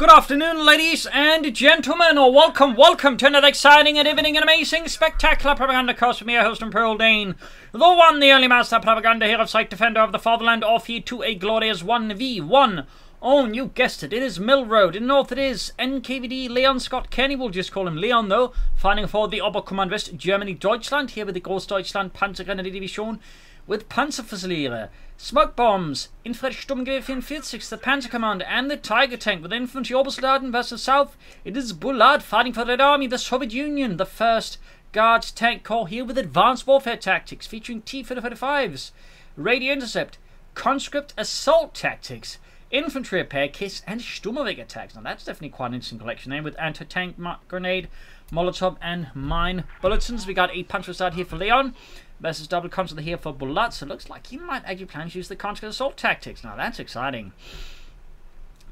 Good afternoon, ladies and gentlemen, or welcome to another exciting and evening and amazing, spectacular Propagandacast with me, your host and Pearl Dane, the one, the only master propaganda here of Sight Defender of the Fatherland, off here to a glorious 1v1. Oh, you guessed it is Mill Road. In the north it is NKVD Leon Scott Kenny, we'll just call him Leon though, fighting for the Oberkommandwest Germany Deutschland, here with the Großdeutschland Panzergrenadier with Panzerfusiliere, smoke bombs, Infrastrukturgewehr 44, the Panzer Commander, and the Tiger Tank with infantry Obersoldaten versus south. It is Bulat fighting for the Red Army, the Soviet Union, the 1st Guards Tank Corps here with advanced warfare tactics featuring T-35s, radio intercept, conscript assault tactics, infantry repair kits, and Sturmweg attacks. Now that's definitely quite an interesting collection there with anti-tank grenade, Molotov, and mine bulletins. We got a Panzer here for Leon versus double conscript here for Bulat. So it looks like he might actually plan to use the conscript assault tactics. Now that's exciting.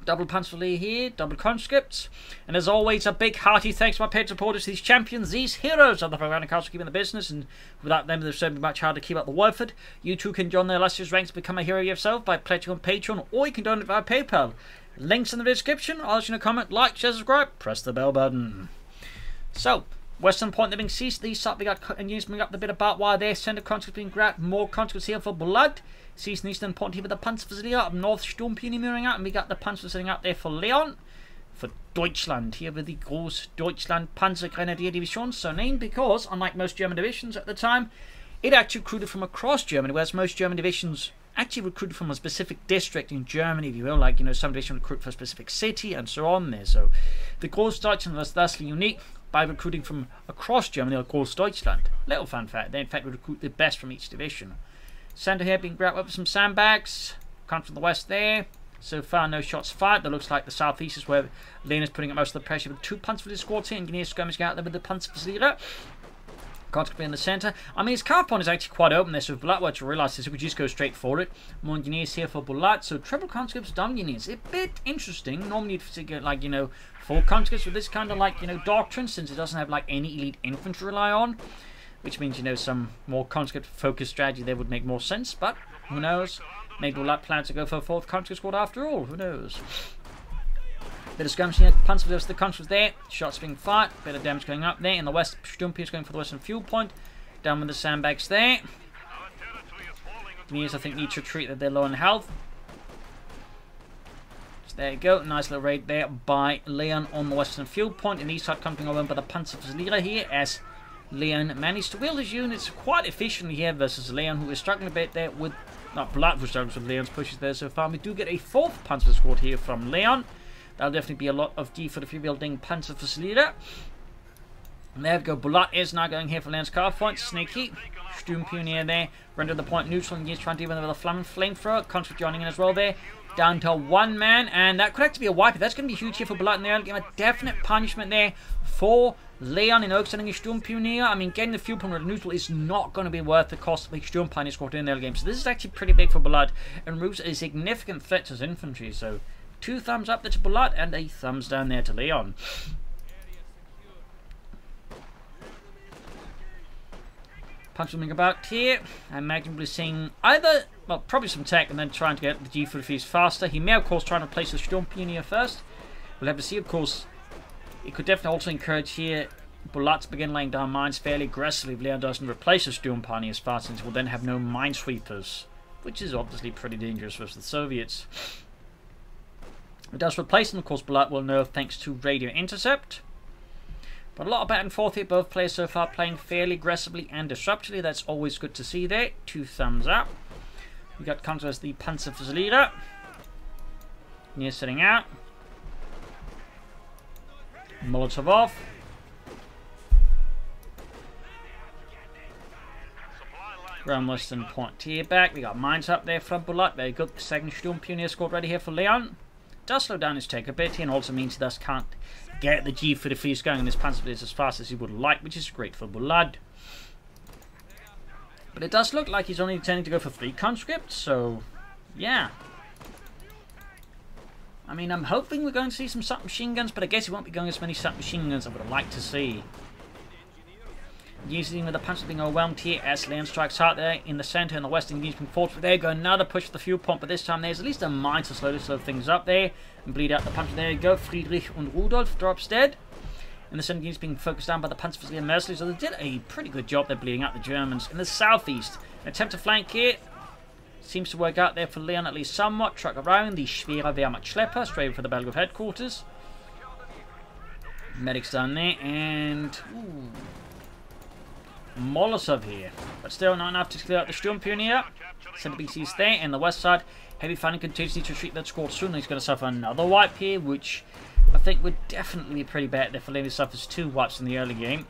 Double Panzer here, double conscripts. And as always, a big hearty thanks to my paid supporters, these champions, these heroes of the Propagandacaster for keeping the business, and without them there's certainly much harder to keep up the Warford. You too can join the illustrious ranks to become a hero yourself by pledging on Patreon, or you can donate via PayPal. Links in the description. I'll leave a comment, like, share, subscribe, press the bell button. So, Western point, they're being seized. These up, we got news bring up the bit about why their center conscripts being grabbed. More conscripts here for Bulat. Seized in Eastern point here with the Panzerfusilier up north, Sturmpeony mirroring out, and we got the Panzer sitting out there for Leon. For Deutschland, here with the Großdeutschland Panzergrenadier Division, so named because, unlike most German divisions at the time, it actually recruited from across Germany, whereas most German divisions actually recruited from a specific district in Germany, if you will, like, you know, some divisions recruit for a specific city and so on there. So the Großdeutschland was thusly unique by recruiting from across Germany, or Großdeutschland. Little fun fact, they in fact would recruit the best from each division. Centre here being grabbed up with some sandbags. Come from the west there. So far, no shots fired. That looks like the southeast is where Lane is putting up most of the pressure with 2 Panzerfusilier squads here. Engineer skirmishing out there with the Panzerfusilier. Conscript in the centre. I mean, his car point is actually quite open there, so if Bulat were to realise this, he could just go straight for it. More engineers here for Bulat, so triple conscripts, double engineers. A bit interesting. Normally you'd get, like, you know, 4 conscripts with this kind of, like, you know, doctrine, since it doesn't have, like, any elite infantry to rely on. Which means, you know, some more conscript-focused strategy there would make more sense, but who knows? Maybe Bulat plans to go for a 4th conscript squad after all, who knows? Bit of skirmishing here, Panzer versus the conscripts there, shots being fired, bit of damage going up there. In the west, Sturmpeony is going for the western fuel point, down with the sandbags there. Engineers, I think, need to retreat that they're low on health. So there you go, nice little raid there by Leon on the western fuel point, and these start coming over by the Panzerfusilier here as Leon managed to wield his units quite efficiently here versus Leon, who is struggling a bit there with, not Bulat, who struggles with Leon's pushes there so far. We do get a 4th Panzer squad here from Leon. That'll definitely be a lot of D for the free-building Panzerfusilier. And there we go, Bulat is now going here for Leon's car point, sneaky. Sturmpeony there, render the point neutral, and he's trying to deal with a flamethrower. Conscript joining in as well there. Down to 1 man, and that could actually be a wiper. That's going to be huge here for Bulat in the early game. A definite punishment there for Leon in Oak sending a Sturmpeony. I mean, getting the fuel point at neutral is not going to be worth the cost of the Sturmpeony squad in the early game. So this is actually pretty big for Bulat and removes a significant threat to his infantry. So 2 thumbs up there to Bulat and a thumbs down there to Leon. Punch something about here. I'm imaginably seeing either, well, probably some tech and then trying to get the G43s faster. He may, of course, try and replace the Sturmpeony first. We'll have to see, of course. It could definitely also encourage here Bulat to begin laying down mines fairly aggressively if Leon doesn't replace the Sturmpeony as fast, since we'll then have no minesweepers, which is obviously pretty dangerous with the Soviets. If it does replace them, of course, Bulat will know thanks to radio intercept. But a lot of back and forth here. Both players so far playing fairly aggressively and disruptively. That's always good to see there. 2 thumbs up. We got comes as the Panzerfusilier. Near sitting out. Molotov off. Ground western point here back. We got mines up there from Bulat. Very good. The 2nd Sturmpeony squad ready here for Leon. Does slow down his take a bit here, and also means he thus can't get the G43s going in this Panzerfusilier as fast as he would like, which is great for Bulat. But it does look like he's only intending to go for 3 conscripts, so yeah. I mean, I'm hoping we're going to see some submachine guns, but I guess he won't be going as many submachine guns I would have liked to see. Using with the punches being overwhelmed here as Leon strikes hard there in the center and the western units being forced. But there you go, another push for the fuel pump, but this time there's at least a mine to slow things up there and bleed out the punch. There you go, Friedrich and Rudolf drops dead. And the center units being focused down by the Panzer and mercenaries, so they did a pretty good job there bleeding out the Germans. In the southeast, an attempt to flank here. Seems to work out there for Leon at least somewhat. Truck around the Schwerer Wehrmacht Schlepper, straight for the Belgrade headquarters. Medics down there, and Molotov here. But still not enough to clear out the Sturmpioneer. Center BC's there, and the west side. Heavy fighting continues to retreat that squad soon. He's going to suffer another wipe here, which I think would definitely be pretty bad if Leon suffers 2 wipes in the early game.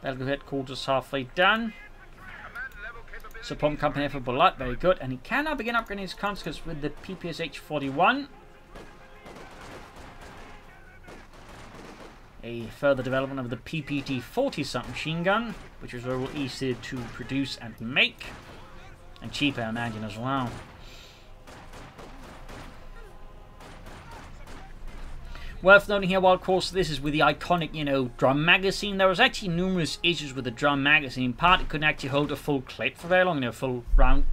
Belgrade headquarters halfway done. Support company for Bulat, very good. And he can now begin upgrading his conscripts with the PPSH-41. A further development of the PPT-40 submachine gun, which was a little easier to produce and make. And cheaper, I imagine, as well. Worth noting here, while of course this is with the iconic, you know, drum magazine, there was actually numerous issues with the drum magazine. In part, it couldn't actually hold a full clip for very long, you know, full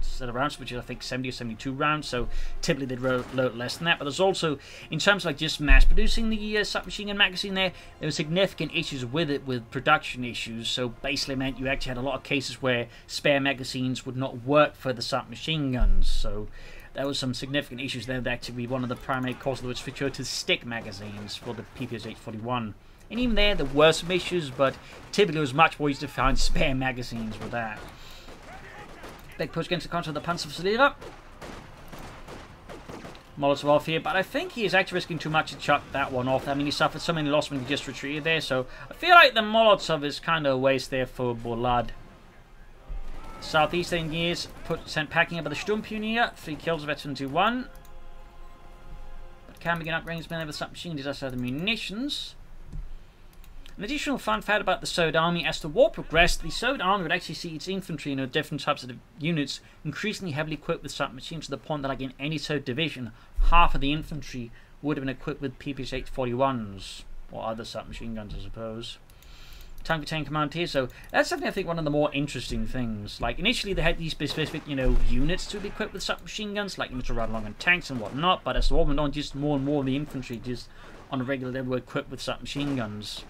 set of rounds, which is I think 70 or 72 rounds, so typically they'd load less than that. But there's also, in terms of like just mass producing the submachine gun magazine there were significant issues with it, with production issues, so basically meant you actually had a lot of cases where spare magazines would not work for the submachine guns, so there was some significant issues there that actually one of the primary causes of the switch to stick magazines for the PPSH-41. And even there were some issues, but typically it was much more easy to find spare magazines with that. Big push against the counter of the Panzerverteidiger. Molotov off here, but I think he is actually risking too much to chuck that one off. I mean, he suffered so many losses when he just retreated there, so I feel like the Molotov is kind of a waste there for Bulat. Southeast engineers sent packing up by the Sturmpioneer. 3 kills of veteran 2-1. But can begin upgrading his men with submachine disaster the munitions. An additional fun fact about the Soviet army: as the war progressed, the Soviet army would actually see its infantry and different types of units increasingly heavily equipped with submachines, to the point that, like in any Soviet division, half of the infantry would have been equipped with PPSH-41s or other submachine guns, I suppose. Tank for tank command here, so that's something I think one of the more interesting things. Like initially they had these specific, you know, units to be equipped with submachine guns, like units to ride along on tanks and whatnot, but as the war went on, just more and more of the infantry just on a regular level were equipped with submachine guns.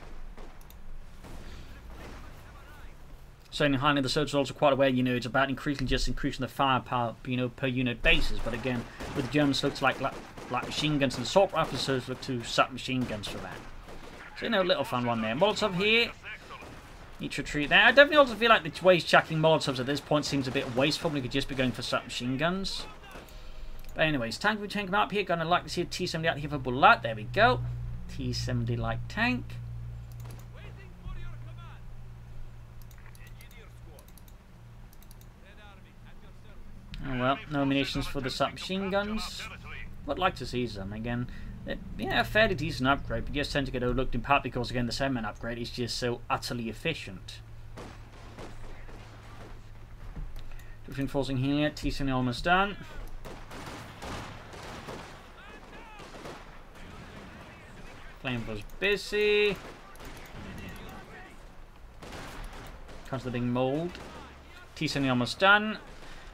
So in High the Soviets are also quite aware, you know, it's about increasing the firepower, you know, per unit basis. But again, with the Germans looks like machine guns and assault rifles, so look to submachine guns for that. So you know, a little fun one there. Molotov here. Need to retreat there. I definitely also feel like the way he's chucking Molotovs at this point seems a bit wasteful. We could just be going for submachine guns. But anyways, tank we tank him up here. Gonna like to see a T-70 out here for Bulat. There we go. T-70 light tank. Oh well, no munitions for the submachine guns. Would like to see some again. Yeah, a fairly decent upgrade, but just tend to get overlooked in part because, again, the 7-man upgrade is just so utterly efficient. Reinforcing here, T-70 almost done. Flame was busy. Comes the big mold. T-70 almost done.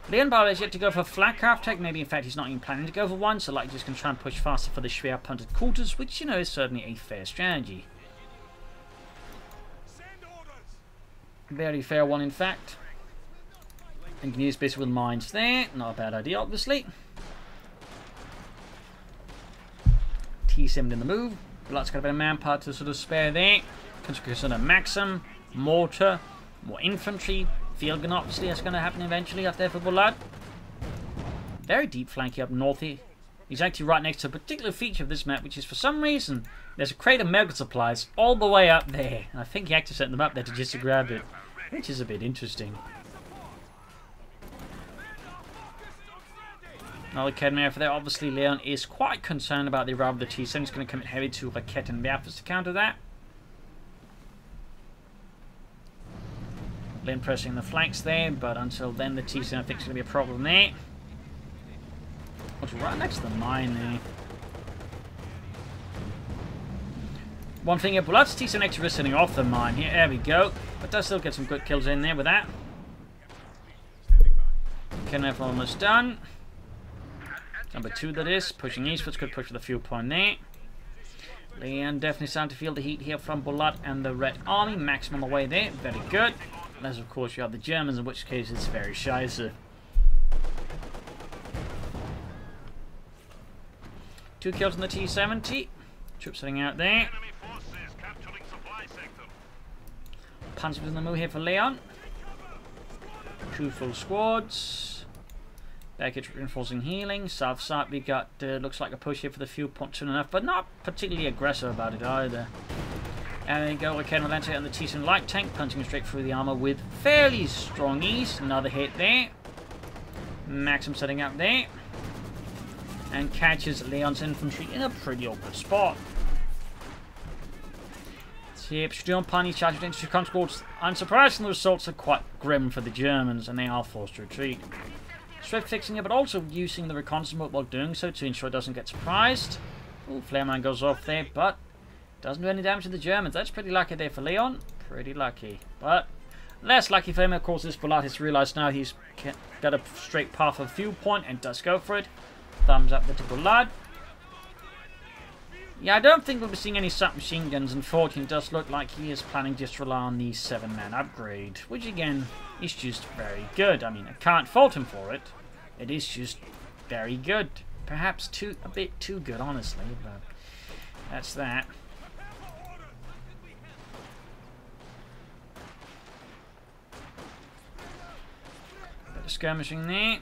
Leon Bauer is yet to go for a flat craft tech. Maybe in fact he's not even planning to go for one, so like just going to try and push faster for the Schwer punted quarters, which you know is certainly a fair strategy. Very fair one in fact. And can use this with mines there. Not a bad idea obviously. T-70 in the move. Bulat's got a bit of manpower to sort of spare there. Consider Maxim, mortar, more infantry. Field gun obviously that's going to happen eventually up there for Bulat. Very deep flanking up north here. He's actually right next to a particular feature of this map, which is for some reason there's a crate of medical supplies all the way up there. And I think he actually set them up there to just to grab it, which is a bit interesting. Another Kedmare for there. Obviously Leon is quite concerned about the arrival of the T-70. He's going to commit heavy to Raketenwerfers to counter that. Leon pressing the flanks there, but until then the T-70 I think is going to be a problem there. What's right next to the mine there. One thing here, Bulat's T-7X is sitting off the mine here. There we go. But does still get some good kills in there with that. Kenneth almost done. Number 2 that is. Pushing eastwards, good push for the fuel point there. Leon definitely starting to feel the heat here from Bulat and the Red Army. Maximum away there. Very good. Unless of course you have the Germans, in which case it's very scheisse. 2 kills on the T-70. Troops sitting out there. Panzers in the move here for Leon. 2 full squads. Baggage reinforcing healing. South side we got, looks like a push here for the fuel point soon enough, but not particularly aggressive about it either. And then go again with Lance on the T-7 light tank, punching straight through the armor with fairly strong ease. Another hit there. Maxim setting up there. And catches Leon's infantry in a pretty awkward spot. Yep, Sturmpani charged into conscripts. Unsurprisingly, the results are quite grim for the Germans, and they are forced to retreat. Swift fixing it, but also using the reconnaissance mode while doing so to ensure it doesn't get surprised. Ooh, flare mine goes off there, but doesn't do any damage to the Germans. That's pretty lucky there for Leon. Pretty lucky. But less lucky for him, of course, this Bulat has realised now he's got a straight path of viewpoint and does go for it. Thumbs up there to Bulat. Yeah, I don't think we'll be seeing any submachine guns, and 14 does look like he is planning just to rely on the 7-man upgrade, which again is just very good. I mean, I can't fault him for it. It is just very good. Perhaps a bit too good, honestly, but that's that. Bit of skirmishing there.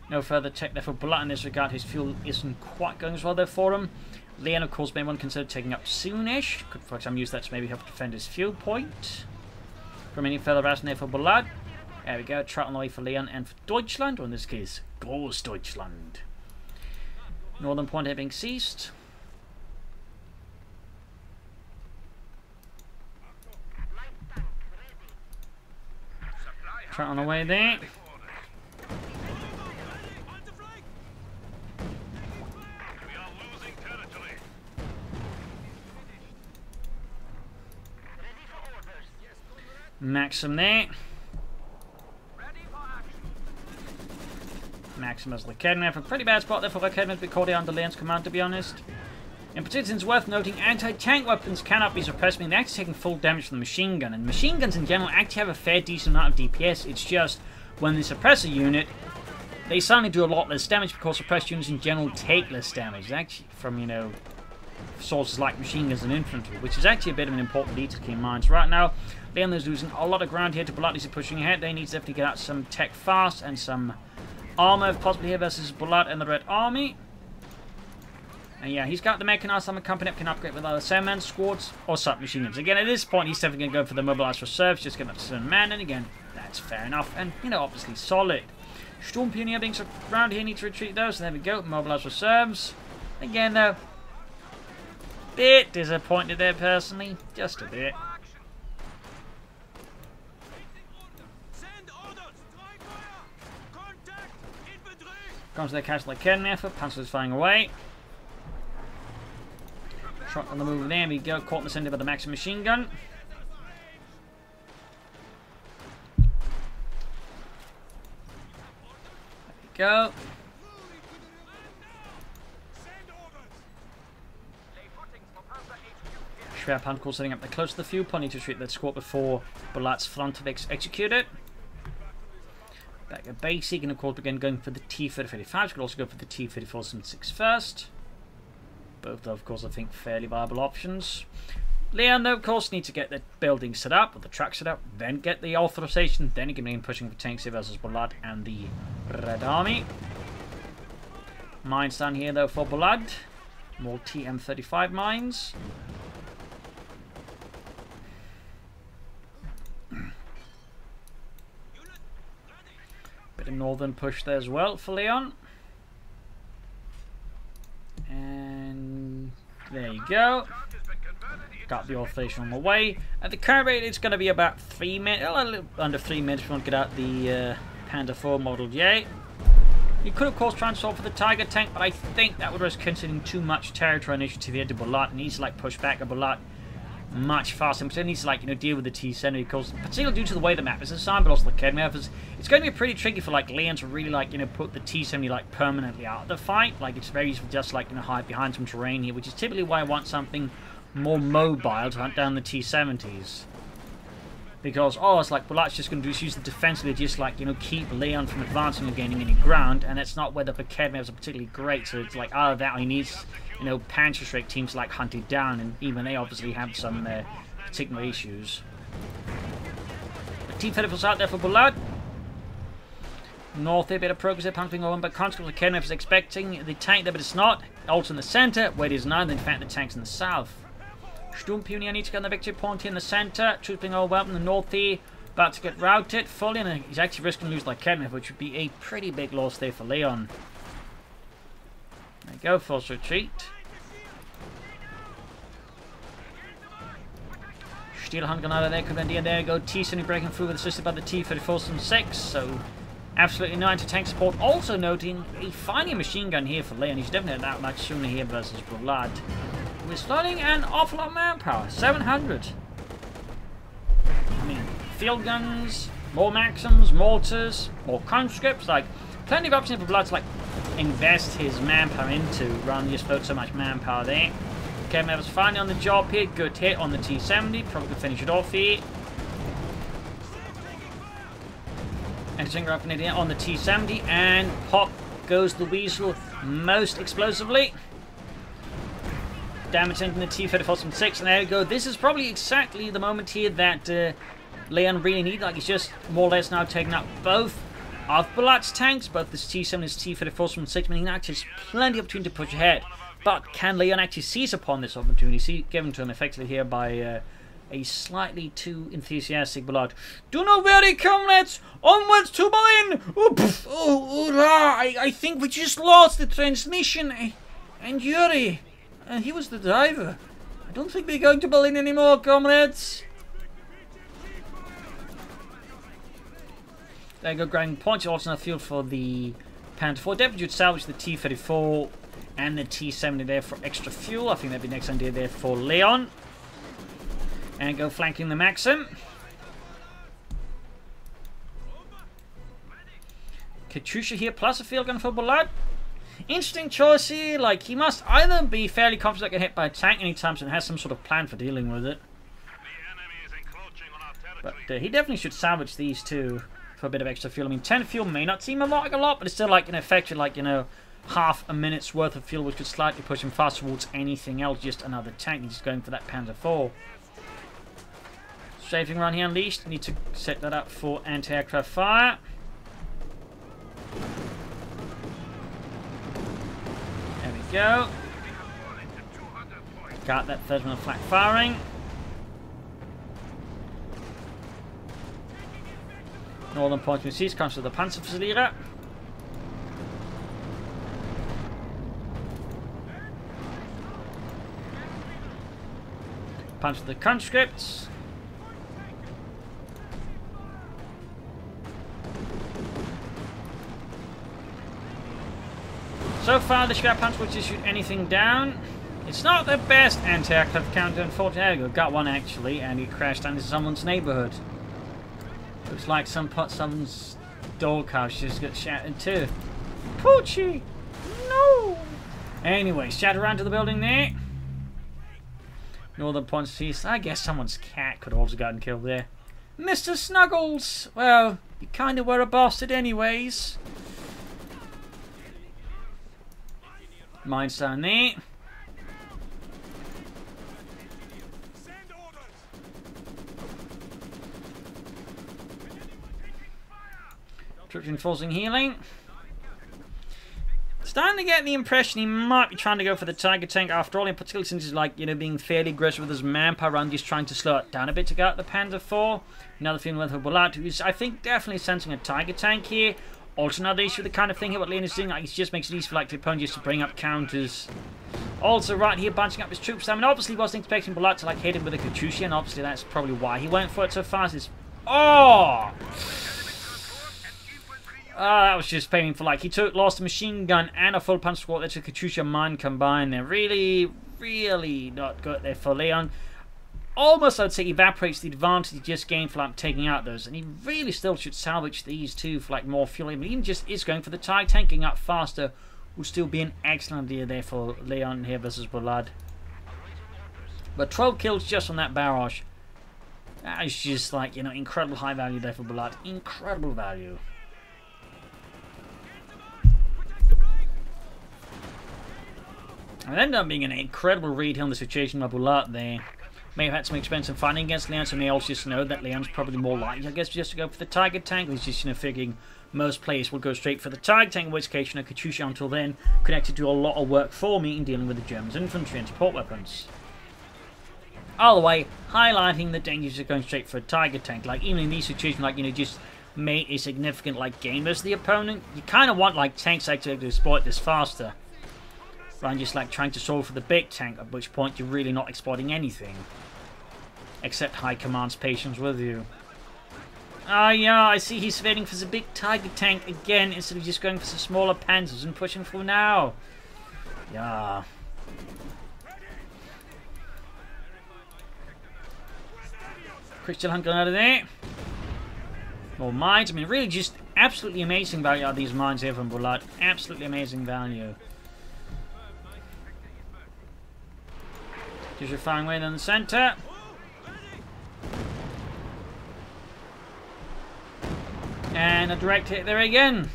No further tech there for Bulat in this regard. His fuel isn't quite going as well there for him. Leon, of course, may want to consider taking up soonish. Could, for example, use that to maybe help defend his fuel point. From any further ration there for Bulat. There we go. Trot on the way for Leon and for Deutschland, or in this case, Groß Deutschland. Northern point having ceased. Trot on the way there. Maxim there. Maxim as Lekadnev. A pretty bad spot there for Lekadnev to be caught under Leon's command, to be honest. In particular, it's worth noting anti-tank weapons cannot be suppressed, meaning they're actually taking full damage from the machine gun. And machine guns in general actually have a fair decent amount of DPS. It's just when they suppress a unit, they suddenly do a lot less damage because suppressed units in general take less damage. Actually, from, you know, sources like machine guns and infantry, which is actually a bit of an important detail to keep in mind. So right now, Leon is losing a lot of ground here to Bulat. He's pushing ahead. They need to definitely get out some tech fast and some armor, possibly here versus Bulat and the Red Army. And yeah, he's got the mechanized armor company that can upgrade with either 7-man squads or submachine guns. Again, at this point, he's definitely going to go for the mobilized reserves, just get up to 7-man, and again, that's fair enough, and, you know, obviously solid. Storm Pioneer being around here, need to retreat those, so there we go, mobilized reserves. Again, though, bit disappointed there, personally, just a bit. Comes to their castle like Ken effort, Panzer's flying away. Shot on the move there, we go, caught in the center by the Maxim machine gun. There we go. Schwerpanzer call setting up the close to the fuel point, need to shoot that squad before Bulat's front of executed. Back at basic, and of course again going for the T-30-35. Could also go for the T-34-76 first. Both, of course, I think fairly viable options. Leon, though, of course, need to get the building set up, or the truck set up, then get the authorization, then he can begin pushing for tanks here versus Bulat and the Red Army. Mines down here, though, for Bulat. More TM-35 mines. Bit of northern push there as well for Leon. And there you go. Got the authorization on the way. At the current rate, it's going to be about 3 minutes, a little under 3 minutes. We won't get out the Panda 4 Model J. He could, of course, transfer for the Tiger tank, but I think that would risk conceding too much territory initiative here to Bulat, and he's like push back a Bulat much faster. Because he needs to, like, you know, deal with the T-70, because particularly due to the way the map is designed, but also the Kedmev, it's going to be pretty tricky for, like, Leon to really, like, you know, put the T-70, like, permanently out of the fight. Like, it's very useful just, like, you know, hide behind some terrain here, which is typically why I want something more mobile to hunt down the T-70s. Because, oh, it's like, Bulat's just going to use the defensively, just, like, you know, keep Leon from advancing or gaining any ground, and that's not where the Kedmevs are particularly great, so it's like, out of that, he needs, you know, Panzer-Strike teams to, like, hunt it down, and even they obviously have some particular issues. T-34's out there for Bulat. North there, bit of progress there, pumping on, but consequently, the Kedmev is expecting the tank there, but it's not. Also in the center, where it is now, in fact, the tank's in the south. Sturmpionier needs to get on the victory point here in the center. Troops being overwhelmed in the north here. About to get routed fully, and he's actually risking to lose like Kedmev, which would be a pretty big loss there for Leon. There you go, forced retreat. Steel Hunt gone out of there, Commandeer, there you go. T-70 breaking through with assisted by the T-34-6, so absolutely no anti-tank support. Also noting a finding machine gun here for Leon. He's definitely that much sooner here versus Bulat. We're starting an awful lot of manpower, 700. I mean, field guns, more Maxims, mortars, more conscripts, like, plenty of options for Bulat to, like, invest his manpower into, rather than just float so much manpower there. Kedmev is finally on the job here, good hit on the T-70, probably could finish it off here. Anti-tank up on the T-70, and pop goes the Weasel most explosively. Damage into the T-34-6, and there we go. This is probably exactly the moment here that Leon really needs. Like, he's just more or less now taking out both of Bulat's tanks, both this T-7 and this T-34-6, meaning actually has plenty of opportunity to push ahead. But can Leon actually seize upon this opportunity, given to him effectively here by a slightly too enthusiastic Bulat? Do not worry, comrades! Onwards to Berlin! Oh, I think we just lost the transmission. And Yuri... And he was the driver. I don't think we're going to Berlin anymore, comrades. There you go, grabbing points. Also in the field for the Panther 4. Definitely would salvage the T-34 and the T-70 there for extra fuel. I think that'd be next idea there for Leon. And go flanking the Maxim. Katusha here, plus a field gun for Bulat. Interesting choice here. Like, he must either be fairly confident that get hit by a tank anytime soon and has some sort of plan for dealing with it. But he definitely should salvage these two for a bit of extra fuel. I mean, 10 fuel may not seem like a lot, but it's still, like, in effect, like, you know, half a minute's worth of fuel, which could slightly push him fast towards anything else, just another tank. He's going for that Panzer 4. Strafing run here unleashed. Need to set that up for anti-aircraft fire. There we go. Got that 30-minute flak firing. Northern point we see comes to the Panzerfusilier. Punch the conscripts. So far, the Scrap Punch will just shoot anything down. It's not the best anti-aircraft counter, unfortunately. There we go, got one actually, and he crashed into someone's neighborhood. Looks like someone's doghouse just got shattered too. Poochie! No! Anyway, shatter around to the building there. Northern point east. I guess someone's cat could have also gotten killed there. Mr. Snuggles! Well, you kind of were a bastard anyways. Mine's down there. Troops reinforcing healing. Starting to get the impression he might be trying to go for the Tiger tank after all, in particular since he's, like, you know, being fairly aggressive with his manpower run, just trying to slow it down a bit to get out the Panzer 4. Another feeling with Bulat, who's, I think, definitely sensing a Tiger tank here. Also another issue with the kind of thing here what Leon is doing, like, he just makes it easy for, like, the opponent just to bring up counters. Also right here bunching up his troops. I mean, obviously he wasn't expecting Bulat to, like, hit him with a Katusha, and obviously that's probably why he went for it so fast. It's... Oh! That was just painful. Like, he lost a machine gun and a full punch squad. That's a Katyusha mine combined there. Really, really not good there for Leon. Almost, I'd say, evaporates the advantage he just gained for like taking out those. And he really still should salvage these two for like more fuel. But even just is going for the tide, tanking up faster would still be an excellent idea there for Leon here versus Bulat. But 12 kills just on that barrage. That is just like, you know, incredible high value there for Bulat. Incredible value. And it ended up being an incredible read on the situation by Bulat there. May have had some expensive fighting against Leon, so may also just know that Leon's probably more likely, I guess, just to go for the Tiger Tank. He's just, you know, figuring most players will go straight for the Tiger Tank, in which case, you know, Katyusha until then could actually do a lot of work for me in dealing with the Germans' infantry and support weapons. All the way, highlighting the dangers of going straight for a Tiger Tank. Like, even in these situations, like, you know, just made a significant, like, gain versus the opponent, you kind of want, like, tanks actually to exploit this faster. Rather than just, like, trying to solve for the big tank, at which point you're really not exploiting anything. Except High Command's patience with you. Ah, yeah, I see he's waiting for the big Tiger Tank again, instead of just going for the smaller panzers and pushing through now. Yeah. Crystal Hunt going out of there. More mines. I mean, really just absolutely amazing value out of these mines here from Bulat. Absolutely amazing value. Just a fine way down the center. And a direct hit there again.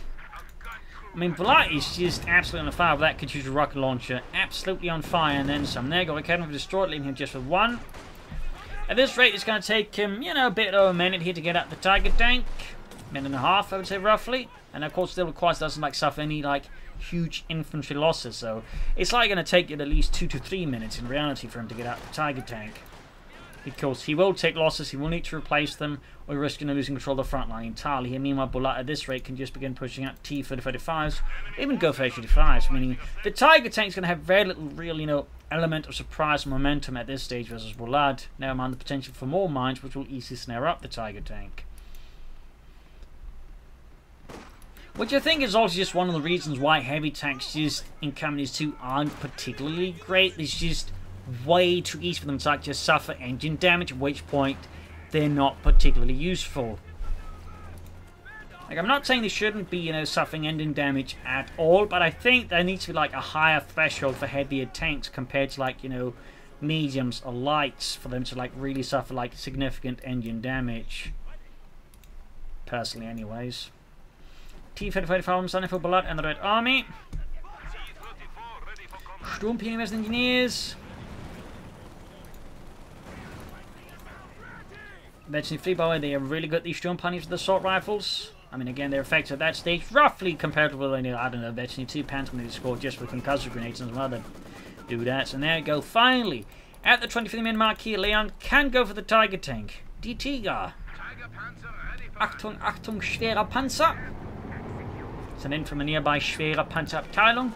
I mean, Bulat is just absolutely on fire with that Katyusha rocket launcher. Absolutely on fire, and then some. There, got a cannon destroyed, leaving him just with one. At this rate, it's going to take him, you know, a bit over a minute here to get out the Tiger Tank. Minute and a half, I would say, roughly. And of course, still requires doesn't like suffer any like huge infantry losses. So it's like going to take it at least 2 to 3 minutes in reality for him to get out the Tiger Tank. Because he will take losses, he will need to replace them, or risking losing control of the front line entirely. Here, meanwhile, Bulat at this rate can just begin pushing out T-35s, even go for H-35s, meaning the Tiger Tank is going to have very little real, you know, element of surprise momentum at this stage versus Bulat. Never mind the potential for more mines, which will easily snare up the Tiger Tank. Which I think is also just one of the reasons why heavy tanks just in Companies 2 aren't particularly great. It's just way too easy for them to like just suffer engine damage, at which point they're not particularly useful. Like, I'm not saying they shouldn't be, you know, suffering engine damage at all, but I think there needs to be like a higher threshold for heavier tanks compared to like, you know, mediums or lights for them to like really suffer like significant engine damage. Personally, anyways. T-35 standing for Bulat and the Red Army. Sturmpioniers and Engineers. Eventually, free by the way, they are really good, these Sturmpanies with the assault rifles. I mean, again, their effects at that stage roughly compared with, I don't know, eventually 2 pounds when they scored just with concussive grenades and some other do that. And there you go, finally, at the 23-minute mark here, Leon can go for the Tiger Tank. Die Tiger. Achtung, Achtung, schwerer Panzer. Sent in from a nearby schwerer Panzerabteilung,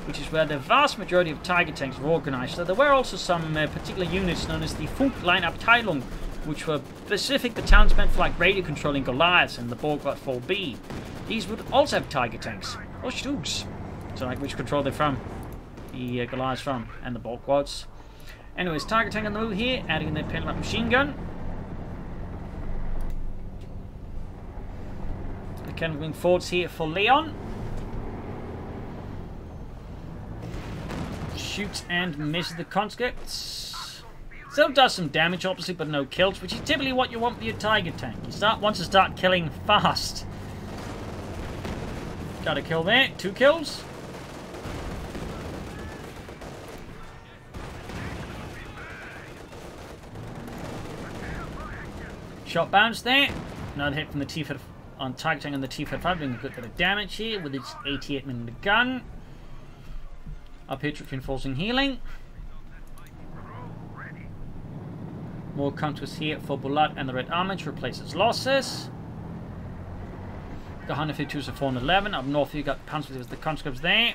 which is where the vast majority of Tiger Tanks were organized. So there were also some particular units known as the Funkline-Abteilung, which were specific battalions meant for like radio controlling Goliaths and the Borgward 4B. These would also have Tiger Tanks, or Stugs, so like which control they're from, the Goliaths from, and the Borgwards. Anyways, Tiger Tank on the move here, adding the Penlock machine gun. The cannon wing forwards here for Leon. Shoots and misses the conscripts. Still does some damage, obviously, but no kills, which is typically what you want with your Tiger Tank. You want to start killing fast. Got a kill there. 2 kills. Shot bounce there. Another hit from the T-35 on Tiger Tank and the T-35, doing a good bit of damage here with its 88mm gun. Up here, reinforcing healing. More counters here for Bulat and the Red Army to replace its losses. The 152s are 411. Up north, you got Panzers with the conscripts there.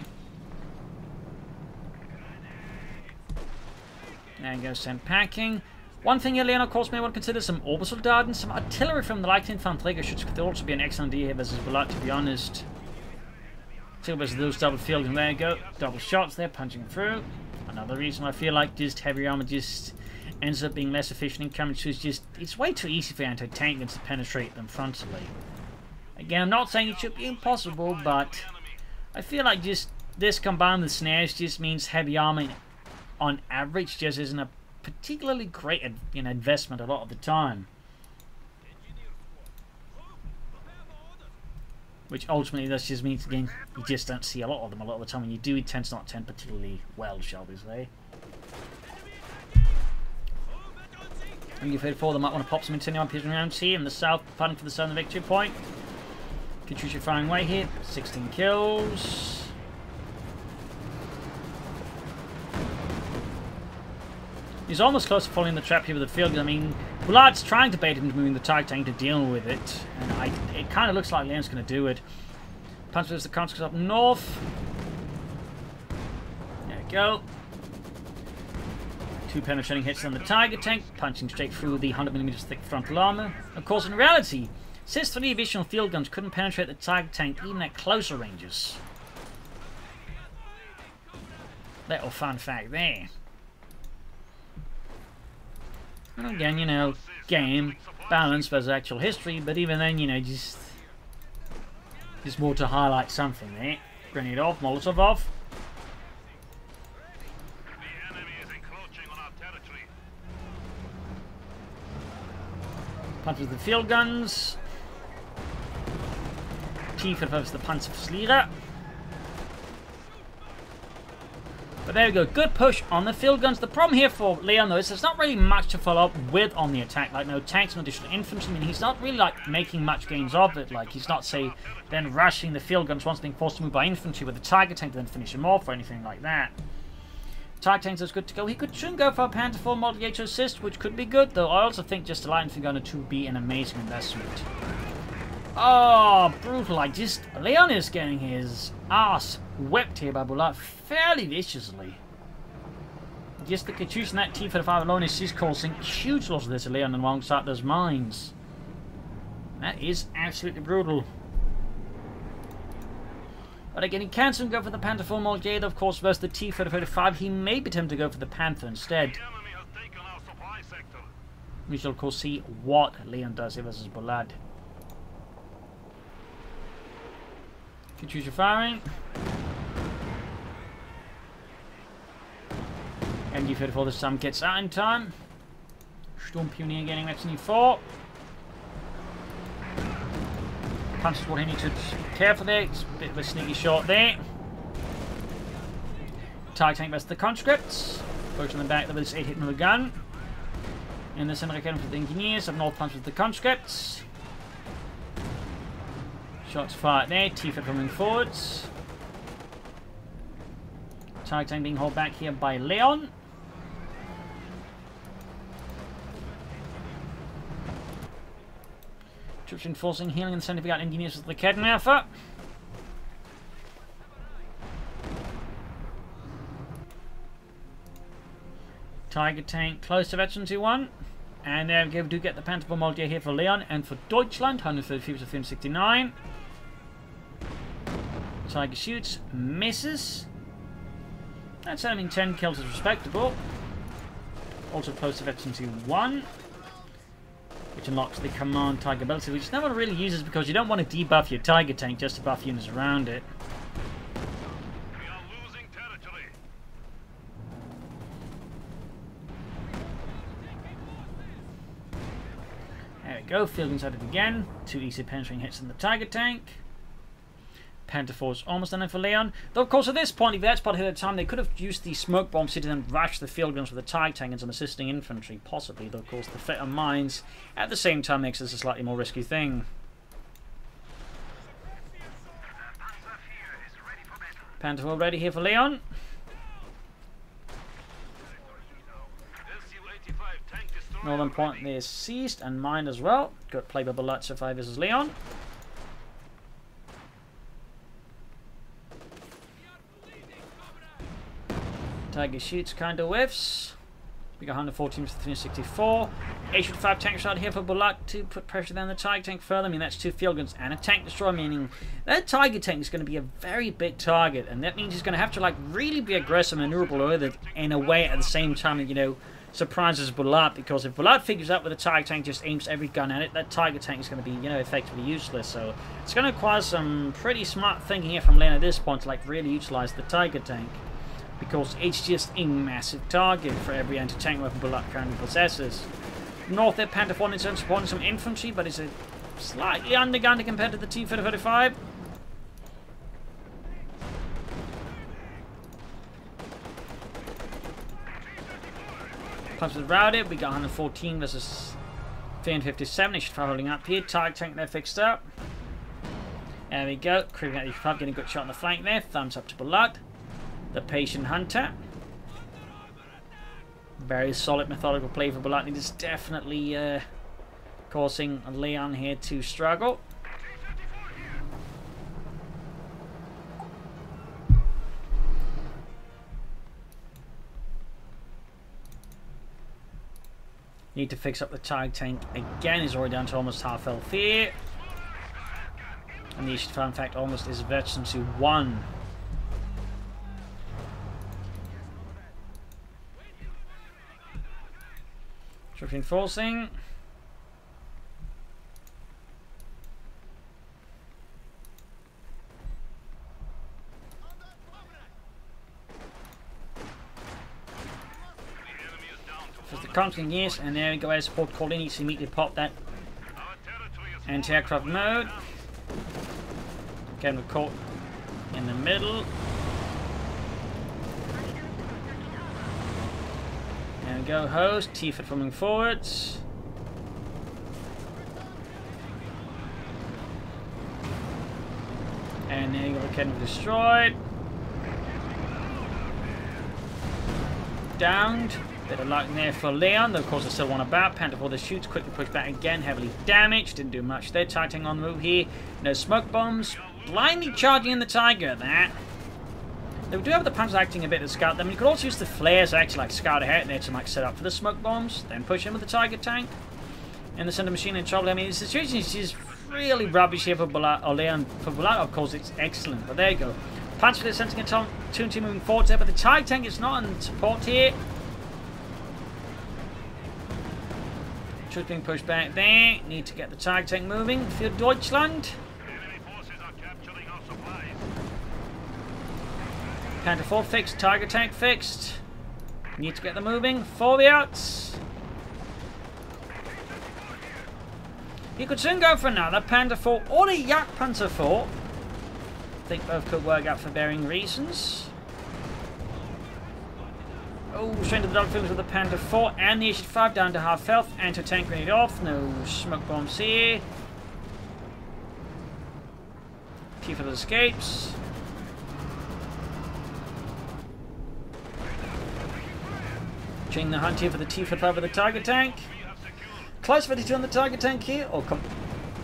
There you go, sent packing. One thing Leon, of course, may want to consider some orbital dart and some artillery from the light infantry, which could also be an excellent idea here versus Bulat, to be honest. Two versus those double fields, and there you go. Double shots there, punching through. Another reason I feel like just heavy armor just ends up being less efficient in coming to is just, it's way too easy for anti-tank guns to penetrate them frontally. Again, I'm not saying it should be impossible, but I feel like just this combined with snares just means heavy armor on average just isn't a particularly great investment a lot of the time. Which ultimately that just means, again, you just don't see a lot of them a lot of the time. When you do, it tends not to tend particularly well, shall we say. And you've heard before, they might want to pop some incendiary piercing rounds here in the south, fighting for the southern victory point. Katyusha firing away here, 16 kills. He's almost close to falling in the trap here with the field gun. I mean, Bulat's trying to bait him into moving the target tank to deal with it. And it kind of looks like Leon's going to do it. Punch the conscripts up north. There we go. Two penetrating hits on the target tank, punching straight through the 100mm thick frontal armor. Of course, in reality, since 3 additional field guns couldn't penetrate the target tank even at closer ranges. Little fun fact there. And again, you know, game, balance versus actual history, but even then, you know, just more to highlight something there. Grenade off, Molotov off. The enemy is encroaching on our territory. Punches the field guns. Tiefer versus the Panzerflieger. But there we go, good push on the field guns. The problem here for Leon, though, is there's not really much to follow up with on the attack. Like, no tanks, no additional infantry. I mean, he's not really, like, making much gains of it. Like, he's not, say, then rushing the field guns once being forced to move by infantry with the target tank to then finish him off or anything like that. Target tanks is good to go. He shouldn't go for a Panther 4 Model to assist, which could be good, though. I also think just a light infantry gunner to be an amazing investment. Oh, brutal. Like, just Leon is getting his ass whipped here by Bulat fairly viciously. Just the Katyusha and that T-35 alone is just causing huge loss of this to Leon alongside those mines. That is absolutely brutal. But again, he can soon go for the Panther 4 Model of course, versus the T-35. He may be tempted to go for the Panther instead. We shall, of course, see what Leon does here versus Bulat. Katyusha firing. And you've heard before the sun gets out in time. Sturmpionier getting next to 4. Punches what he needs to be careful there. It's a bit of a sneaky shot there. Target tank versus the conscripts. Push on the back with this 8 hitting with a gun. In the center again for the engineers. Up north punch with the conscripts. Shots fired there. T-Fit coming forwards. Target tank being held back here by Leon. Troops enforcing healing and sending out engineers with the Kettenwerfer. Tiger tank close to veteran 2-1. And there we do get the Panther for Molotov here for Leon and for Deutschland. 130 to 369. Tiger shoots, misses. That's having 10 kills is respectable. Also close to veteran 2-1. Which unlocks the command Tiger ability, which no one really uses because you don't want to debuff your Tiger tank just to buff units around it. We are losing territory. There we go, field inside it again. 2 easy penetrating hits in the Tiger tank. Panther 4 is almost done for Leon. Though, of course, at this point, if that's part of the time, they could have used the smoke bombs to then rush the field guns with the Tiger tank and some assisting infantry, possibly. Though, of course, the threat of mines at the same time makes this a slightly more risky thing. Panther 4 ready here for Leon. Northern point there is seized and mined as well. Good play by Bulat, so 5 versus Leon. Tiger shoots, kind of whiffs. We got 114 to 364. H-5 tank shot here for Bulat to put pressure down the Tiger tank further. I mean, that's 2 field guns and a tank destroyer, meaning that Tiger tank is going to be a very big target, and that means he's going to have to like really be aggressive and maneuverable with it in a way at the same time that, you know, surprises Bulat, because if Bulat figures out where the Tiger tank just aims every gun at it, that Tiger tank is going to be, you know, effectively useless. So it's going to require some pretty smart thinking here from Leon at this point to like really utilize the Tiger tank, because it's just a massive target for every anti-tank weapon Bulat currently possesses. North there, Panther 4 is supporting some infantry, but it's a slightly undergunned compared to the T-35. Pumps are routed. We got 114 versus 357. They should try holding up here. Tiger tank there fixed up. There we go. Creeping out the front, getting a good shot on the flank there. Thumbs up to Bulat, the patient hunter. Very solid methodical play for Bulat. It is definitely causing Leon here to struggle. Need to fix up the Tiger tank again. He's already down to almost half health here. And the issue, in fact, almost is veteran to 1. Troop reinforcing. Just the constant, yes, and there we go. As support called in, needs to immediately pop that anti-aircraft mode. Again, we're caught in the middle. There we go, host. T-foot moving forwards. And there you go, the cannon destroyed. Downed. Bit of luck there for Leon, though of course there's still one about. Panther 4 the shoots, quickly pushed back again, heavily damaged. Didn't do much there. Tiger tank on the move here. No smoke bombs. Blindly charging in the Tiger, that. They do have the Panthers acting a bit to scout them. You could also use the flares to actually like scout ahead there to like set up for the smoke bombs, then push in with the Tiger tank. And the center machine in trouble. I mean, the situation is just really rubbish here for Bulat, or Leon. For Bulat, of course, it's excellent. But there you go. Panthers for the sensing and 2 moving forward there, but the Tiger tank is not in support here. Troops being pushed back there. Need to get the Tiger tank moving for Deutschland. Panther 4 fixed, Tiger tank fixed. Need to get them moving. Forwards. You could soon go for another Panther 4 or a Yak Panther 4. I think both could work out for varying reasons. Oh, straight to the dogfields with the Panther 4 and the H-5 down to half health. Anti-tank grenade off. No smoke bombs here. T-foot escapes. Changing the hunt here for the T-foot over the Tiger tank. Close 52 on the Tiger tank here. Oh, come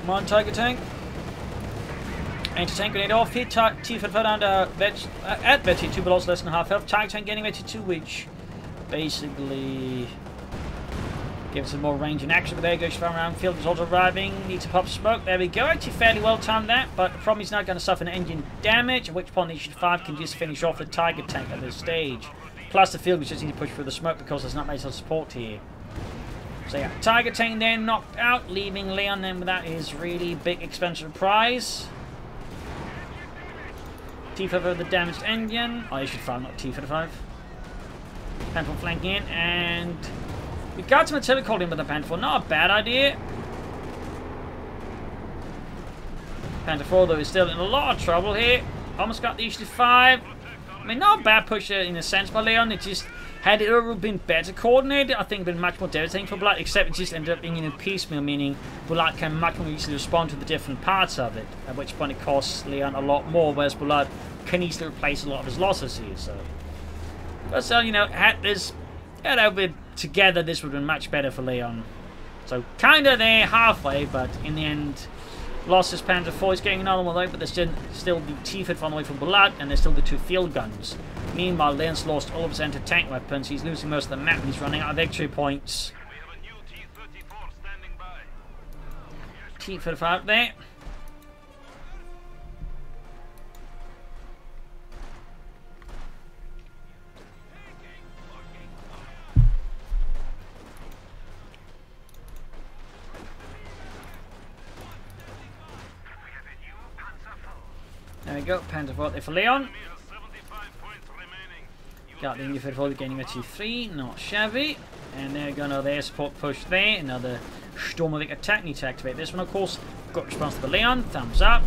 on, Tiger tank. Anti-tank grenade off here. T-foot down to at Betty 2, but also less than half health. Tiger tank getting Betty 2, which basically gives them more range and action. But there goes from around field is also arriving. Needs to pop smoke. There we go. Actually fairly well timed that, but the problem is now going to suffer an engine damage, at which point the H-5 can just finish off the Tiger tank at this stage. Plus the field we just need to push through the smoke because there's not much support here. So yeah, Tiger tank then knocked out, leaving Leon then without his really big expensive prize. T-5 over the damaged engine. Oh, H-5, not T-35. Panther flanking in, and we got some artillery called in with the Panther. Not a bad idea. Panther 4 though is still in a lot of trouble here. Almost got the H-5. I mean, not a bad push in a sense by Leon. It just, had it been better coordinated, I think it would have been much more devastating for Bulat, except it just ended up being in a piecemeal, meaning Bulat can much more easily respond to the different parts of it, at which point it costs Leon a lot more, whereas Bulat can easily replace a lot of his losses here, so. But so, you know, had this, together, this would have been much better for Leon. So, kinda there, halfway, but in the end, Lost his Panzer IV. He's getting another one though, but there's still the T-50 on the way from Bulat, and there's still the 2 field guns. Meanwhile, Leon's lost all of his anti-tank weapons. He's losing most of the map, and he's running out of victory points. We have a new T-34 standing by. T-50 out there. There we go, Panzer IV there for Leon. Enemy has 75 points remaining. Got the U-54 getting a T3, not shabby. And there we go, another air support push there. Another Stormovik attack. Need to activate this one, of course. Got response to Leon, thumbs up.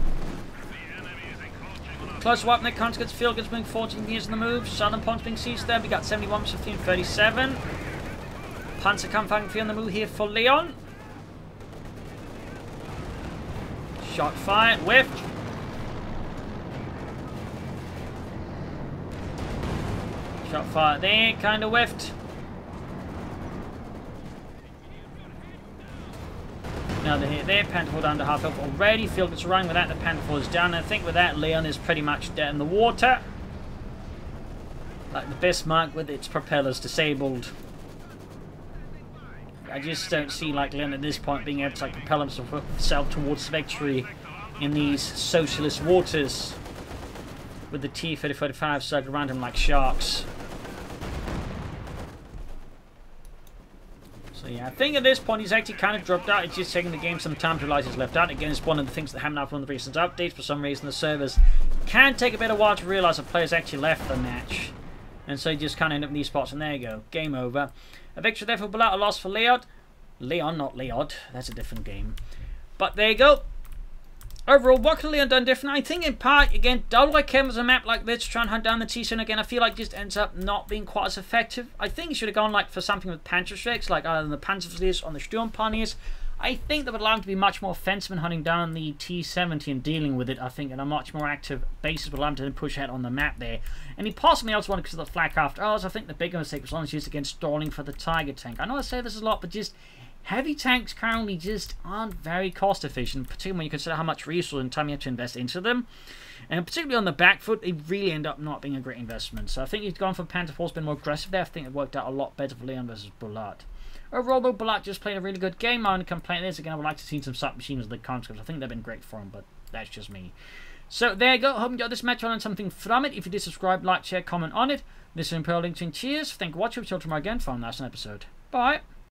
The enemy is encroaching on our Close weapon, that counts against field guns being 14 years in the move. Southern Ponds being seized there. We got 71, 15, 37. Panzerkampfwagen on the move here for Leon. Shot fired, whiffed. Shot fired there, kind of whiffed. Another hit there, Panther down to half health already. Field gets running with that, the Panther is down. And I think with that, Leon is pretty much dead in the water. Like the Bismarck with its propellers disabled. I just don't see like Leon at this point being able to like propel himself towards victory in these socialist waters with the T-30-35 circled around him like sharks. So yeah, I think at this point he's actually kind of dropped out. It's just taking the game some time to realize he's left out. Again, it's one of the things that haven't happened on the recent updates. For some reason, the servers can take a bit of a while to realize a player's actually left the match. And so you just kind of end up in these spots, and there you go. Game over. A victory there for Bulat, a loss for Leod. Leon, not Leod. That's a different game. But there you go. Overall, what could Leon done different? I think in part, again, double like him as a map like this to try and hunt down the T-Zone again, I feel like just ends up not being quite as effective. I think he should have gone like for something with Panzerstrecks, like either the Panzerfleets on the Sturmpaniers. I think that would allow him to be much more offensive in hunting down the T-70 and dealing with it, I think, in a much more active basis would allow him to push ahead on the map there. And he possibly also wanted because of the flak after hours. I think the bigger mistake was honestly just against stalling for the Tiger tank. I know I say this a lot, but just heavy tanks currently just aren't very cost efficient, particularly when you consider how much resource and time you have to invest into them. And particularly on the back foot, they really end up not being a great investment. So I think he's gone for Panther IV's been more aggressive there. I think it worked out a lot better for Leon versus Bulat. Overall, though, Bulat just played a really good game. My only complaint is, again, I would like to see some submachines with the conscripts. I think they've been great for him, but that's just me. So there you go. Hope you enjoyed this match. I learned something from it. If you did, subscribe, like, share, comment on it. This is Imperial LinkedIn. Cheers. Thank you for watching. We'll see you tomorrow again for our last episode. Bye.